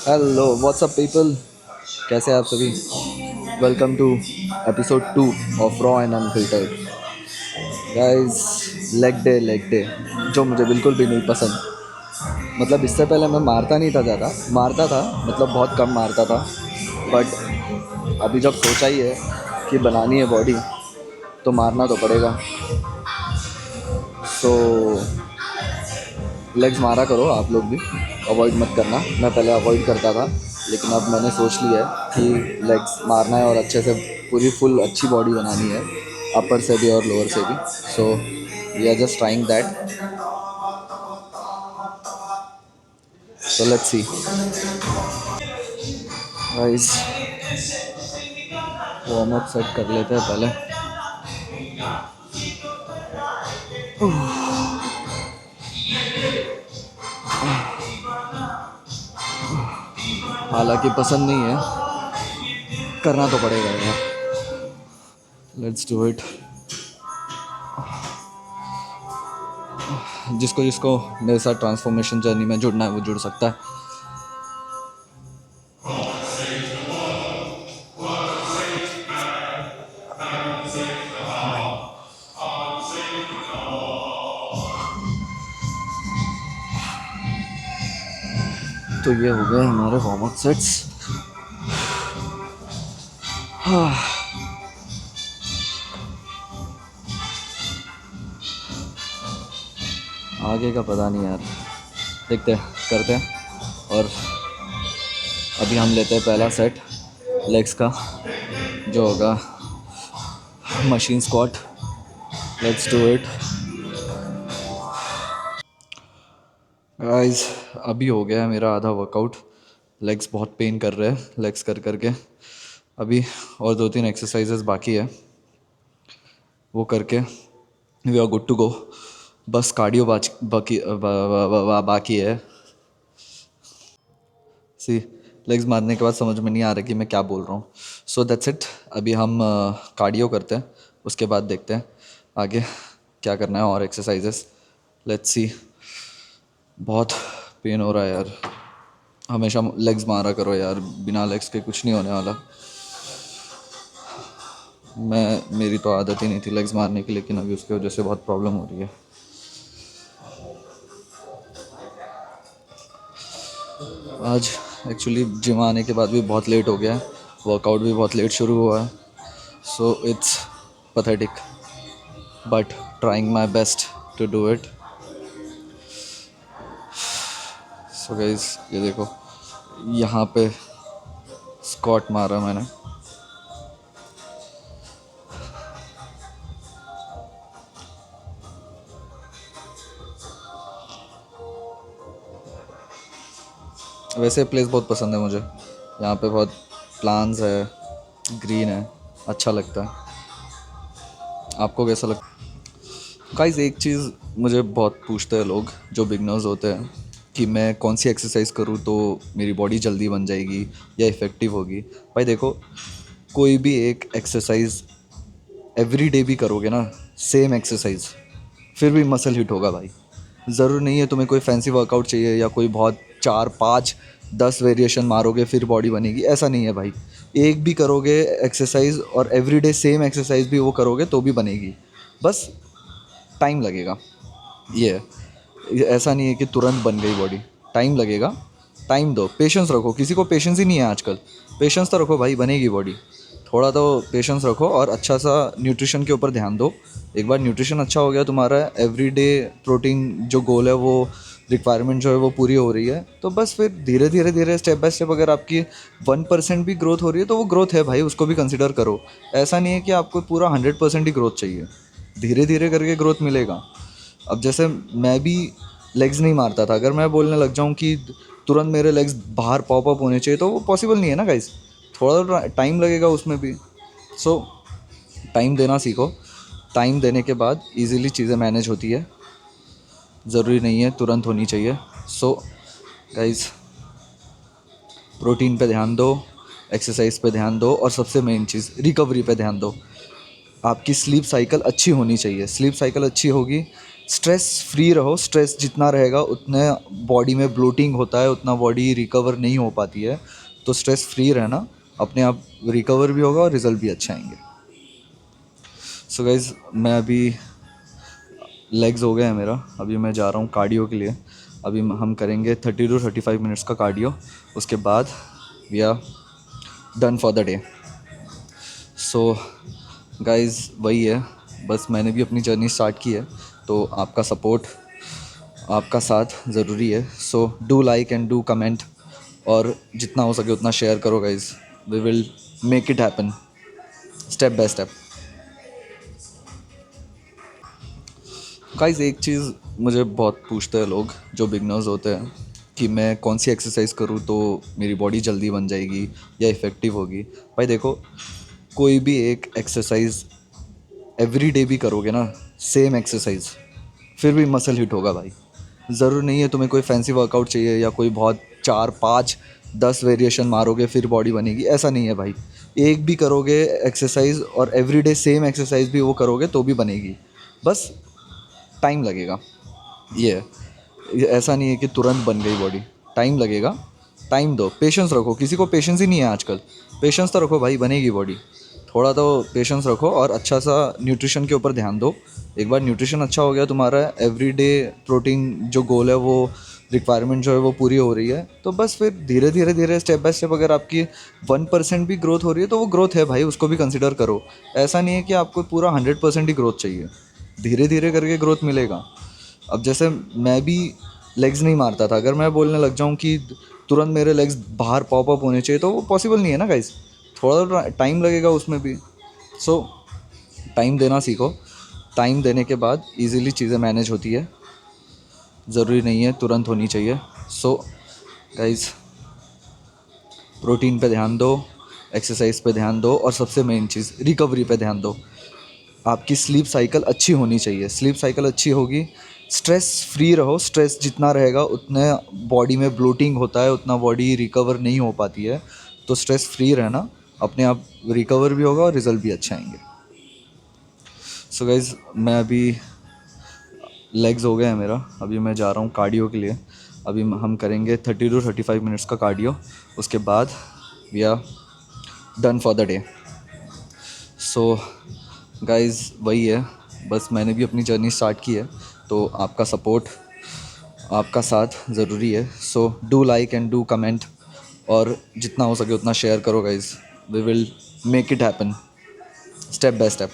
Hello what's up people, कैसे हैं आप सभी। Welcome to episode 2 of raw and unfiltered. Guys, leg day जो मुझे बिल्कुल भी नहीं पसंद। मतलब इससे पहले मैं मारता नहीं था, ज़्यादा मारता था, मतलब बहुत कम मारता था। बट अभी जब सोचा ही है कि बनानी है बॉडी, तो मारना तो पड़ेगा। सो लेग्स मारा करो आप लोग भी, अवॉइड मत करना। मैं पहले अवॉइड करता था, लेकिन अब मैंने सोच लिया है कि लेग्स मारना है और अच्छे से पूरी फुल अच्छी बॉडी बनानी है, अपर से भी और लोअर से भी। So we are just trying that. So let's see guys, warm up set कर लेते हैं पहले। हालांकि पसंद नहीं है, करना तो पड़ेगा यार। Let's do it. जिसको जिसको मेरे साथ ट्रांसफॉर्मेशन जर्नी में जुड़ना है वो जुड़ सकता है। तो ये हो गए हमारे वार्म अप सेट्स। आगे का पता नहीं यार, देखते हैं, करते हैं। और अभी हम लेते हैं पहला सेट लेग्स का, जो होगा machine squat. Let's do it guys. अभी हो गया है मेरा आधा वर्कआउट। लेग्स बहुत पेन कर रहे हैं लेग्स कर करके। अभी और 2-3 एक्सरसाइजेस बाकी है, वो करके we are good to go. बस कार्डियो बाकी है। सी, लेग्स मारने के बाद समझ में नहीं आ रहा कि मैं क्या बोल रहा हूँ। So that's it. अभी हम कार्डियो करते हैं, उसके बाद देखते हैं आगे क्या करना है और एक्सरसाइजेस। Let's see. बहुत पेन हो रहा है यार। हमेशा लेग्स मारा करो यार, बिना लेग्स के कुछ नहीं होने वाला। मेरी तो आदत ही नहीं थी लेग्स मारने की, लेकिन अभी उसकी वजह से बहुत प्रॉब्लम हो रही है। आज एक्चुअली जिम आने के बाद भी बहुत लेट हो गया है, वर्कआउट भी बहुत लेट शुरू हुआ है। So it's pathetic, but trying my best to do it. So guys, ये देखो, यहाँ पे स्क्वाट मारा मैंने। वैसे प्लेस बहुत पसंद है मुझे, यहाँ पे बहुत प्लान्स है, ग्रीन है, अच्छा लगता है। आपको कैसा लगता है गाइस? एक चीज़ मुझे बहुत पूछते हैं लोग जो बिगनर्स होते हैं कि मैं कौन सी एक्सरसाइज करूँ तो मेरी बॉडी जल्दी बन जाएगी या इफ़ेक्टिव होगी। भाई देखो, कोई भी एक एक्सरसाइज एवरी डे भी करोगे ना, सेम एक्सरसाइज, फिर भी मसल हिट होगा भाई। ज़रूर नहीं है तुम्हें कोई फैंसी वर्कआउट चाहिए या कोई बहुत 4-5-10 वेरिएशन मारोगे फिर बॉडी बनेगी, ऐसा नहीं है भाई। एक भी करोगे एक्सरसाइज और एवरी डे सेम एक्सरसाइज भी वो करोगे तो भी बनेगी, बस टाइम लगेगा। ये है, ये ऐसा नहीं है कि तुरंत बन गई बॉडी, टाइम लगेगा। टाइम दो, पेशेंस रखो। किसी को पेशेंस ही नहीं है आजकल। पेशेंस तो रखो भाई, बनेगी बॉडी। थोड़ा तो पेशेंस रखो और अच्छा सा न्यूट्रिशन के ऊपर ध्यान दो। एक बार न्यूट्रिशन अच्छा हो गया तुम्हारा, एवरीडे प्रोटीन जो गोल है वो रिक्वायरमेंट जो है वो पूरी हो रही है, तो बस फिर धीरे धीरे धीरे स्टेप बाय स्टेप अगर आपकी 1% भी ग्रोथ हो रही है तो वो ग्रोथ है भाई, उसको भी कंसिडर करो। ऐसा नहीं है कि आपको पूरा 100% ही ग्रोथ चाहिए, धीरे धीरे करके ग्रोथ मिलेगा। अब जैसे मैं भी लेग्स नहीं मारता था, अगर मैं बोलने लग जाऊं कि तुरंत मेरे लेग्स बाहर पॉप अप होने चाहिए तो वो पॉसिबल नहीं है ना गाइस। थोड़ा टाइम लगेगा उसमें भी। सो टाइम देना सीखो। टाइम देने के बाद इजीली चीज़ें मैनेज होती है, ज़रूरी नहीं है तुरंत होनी चाहिए। सो गाइस, प्रोटीन पे ध्यान दो, एक्सरसाइज पे ध्यान दो, और सबसे मेन चीज़ रिकवरी पे ध्यान दो। आपकी स्लीप साइकिल अच्छी होनी चाहिए। स्लीप साइकिल अच्छी होगी स्ट्रेस फ्री रहो। स्ट्रेस जितना रहेगा उतने बॉडी में ब्लोटिंग होता है, उतना बॉडी रिकवर नहीं हो पाती है। तो स्ट्रेस फ्री रहना, अपने आप रिकवर भी होगा और रिजल्ट भी अच्छे आएंगे। सो गाइज़, मैं अभी लेग्स हो गया है मेरा, अभी मैं जा रहा हूँ कार्डियो के लिए। अभी हम करेंगे 30 to 35 मिनट्स का कार्डियो, उसके बाद we are done for the day. So guys वही है, बस मैंने भी अपनी जर्नी स्टार्ट की है, तो आपका सपोर्ट, आपका साथ ज़रूरी है। So do like and do comment, और जितना हो सके उतना शेयर करो guys. We will make it happen step by step. Guys, एक चीज़ मुझे बहुत पूछते हैं लोग जो बिगनर्स होते हैं कि मैं कौन सी एक्सरसाइज करूँ तो मेरी बॉडी जल्दी बन जाएगी या इफ़ेक्टिव होगी। भाई देखो, कोई भी एक एक्सरसाइज एवरी डे भी करोगे ना, सेम एक्सरसाइज, फिर भी मसल हिट होगा भाई। ज़रूर नहीं है तुम्हें कोई फैंसी वर्कआउट चाहिए या कोई बहुत 4 5 10 वेरिएशन मारोगे फिर बॉडी बनेगी, ऐसा नहीं है भाई। एक भी करोगे एक्सरसाइज और एवरी डे सेम एक्सरसाइज भी वो करोगे तो भी बनेगी, बस टाइम लगेगा। ये है, ये ऐसा नहीं है कि तुरंत बन गई बॉडी, टाइम लगेगा। टाइम दो, पेशेंस रखो। किसी को पेशेंस ही नहीं है आजकल। पेशेंस तो रखो भाई, बनेगी बॉडी। थोड़ा तो पेशेंस रखो और अच्छा सा न्यूट्रिशन के ऊपर ध्यान दो। एक बार न्यूट्रिशन अच्छा हो गया तुम्हारा, एवरीडे प्रोटीन जो गोल है, वो रिक्वायरमेंट जो है वो पूरी हो रही है, तो बस फिर धीरे धीरे धीरे स्टेप बाय स्टेप अगर आपकी 1% भी ग्रोथ हो रही है तो वो ग्रोथ है भाई, उसको भी कंसिडर करो। ऐसा नहीं है कि आपको पूरा 100% ही ग्रोथ चाहिए, धीरे धीरे करके ग्रोथ मिलेगा। अब जैसे मैं भी लेग्स नहीं मारता था, अगर मैं बोलने लग जाऊं कि तुरंत मेरे लेग्स बाहर पॉप अप होने चाहिए तो वो पॉसिबल नहीं है ना गाइस, थोड़ा टाइम लगेगा उसमें भी। सो टाइम देना सीखो। टाइम देने के बाद इजीली चीज़ें मैनेज होती है, ज़रूरी नहीं है तुरंत होनी चाहिए। सो गाइस, प्रोटीन पे ध्यान दो, एक्सरसाइज पे ध्यान दो, और सबसे मेन चीज़ रिकवरी पे ध्यान दो। आपकी स्लीप साइकिल अच्छी होनी चाहिए। स्लीप साइकिल अच्छी होगी, स्ट्रेस फ्री रहो। स्ट्रेस जितना रहेगा उतने बॉडी में ब्लोटिंग होता है, उतना बॉडी रिकवर नहीं हो पाती है। तो स्ट्रेस फ्री रहना, अपने आप रिकवर भी होगा और रिजल्ट भी अच्छे आएंगे। सो गाइज़, मैं अभी लेग्स हो गया है मेरा, अभी मैं जा रहा हूँ कार्डियो के लिए। अभी हम करेंगे 30 to 35 मिनट्स का कार्डियो, उसके बाद we are done for the day. So guys वही है, बस मैंने भी अपनी जर्नी स्टार्ट की है, तो आपका सपोर्ट, आपका साथ ज़रूरी है। So do like and do comment, और जितना हो सके उतना शेयर करो guys. We will make it happen step by step.